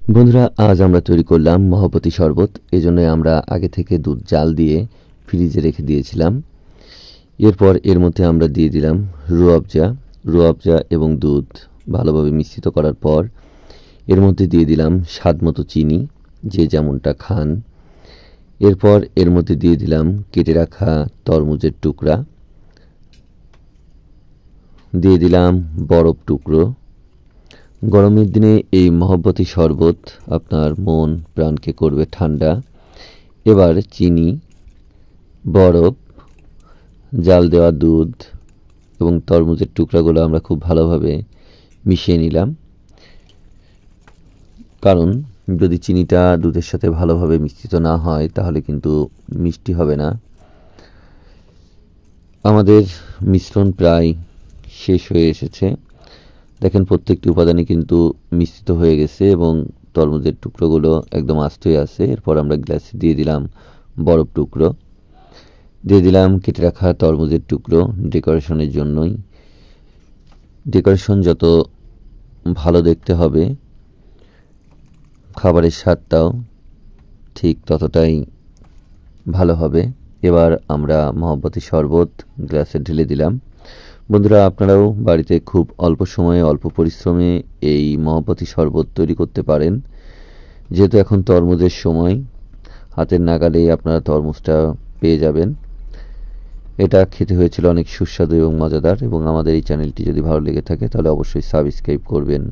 বন্ধুরা, আজ আমরা তৈরি করলাম মহাপতি শরবত। এজন্য আমরা আগে থেকে দুধ জাল দিয়ে ফ্রিজে রেখে দিয়েছিলাম। এরপর এর মধ্যে আমরা দিয়ে দিলাম রুয়াবজা এবং দুধ ভালোভাবে মিশ্রিত করার পর এর মধ্যে দিয়ে দিলাম স্বাদ মতো চিনি, যে যেমনটা খান। এরপর এর মধ্যে দিয়ে দিলাম কেটে রাখা তরমুজের টুকরা, দিয়ে দিলাম বরফ টুকরো। গরমের দিনে এই মহব্বতী শরবত আপনার মন প্রাণকে করবে ঠান্ডা। এবার চিনি, বরফ, জাল দেওয়া দুধ এবং তরমুজের টুকরাগুলো আমরা খুব ভালোভাবে মিশিয়ে নিলাম, কারণ যদি চিনিটা দুধের সাথে ভালোভাবে মিশ্রিত না হয় তাহলে কিন্তু মিষ্টি হবে না। আমাদের মিশ্রণ প্রায় শেষ হয়ে এসেছে। দেখেন প্রত্যেকটি উপাদানই কিন্তু মিশ্রিত হয়ে গেছে এবং তরমুজের টুকরোগুলো একদম আস্ত হয়ে আছে। এরপর আমরা গ্লাসে দিয়ে দিলাম বরফ টুকরো, দিয়ে দিলাম কেটে রাখা তরমুজের টুকরো ডেকোরেশনের জন্যই। ডেকোরেশন যত ভালো দেখতে হবে, খাবারের স্বাদটাও ঠিক ততটাই ভালো হবে। এবার আমরা মহব্বতী শরবত গ্লাসে ঢেলে দিলাম। বন্ধুরা, আপনারাও বাড়িতে খুব অল্প সময়ে অল্প পরিশ্রমে এই মহব্বতী শরবত তৈরি করতে পারেন। যেহেতু এখন তরমুজের সময়, হাতের নাগালেই আপনারা তরমুজটা পেয়ে যাবেন। এটা খেতে হয়েছিল অনেক সুস্বাদু এবং মজাদার। এবং আমাদের এই চ্যানেলটি যদি ভালো লেগে থাকে তাহলে অবশ্যই সাবস্ক্রাইব করবেন।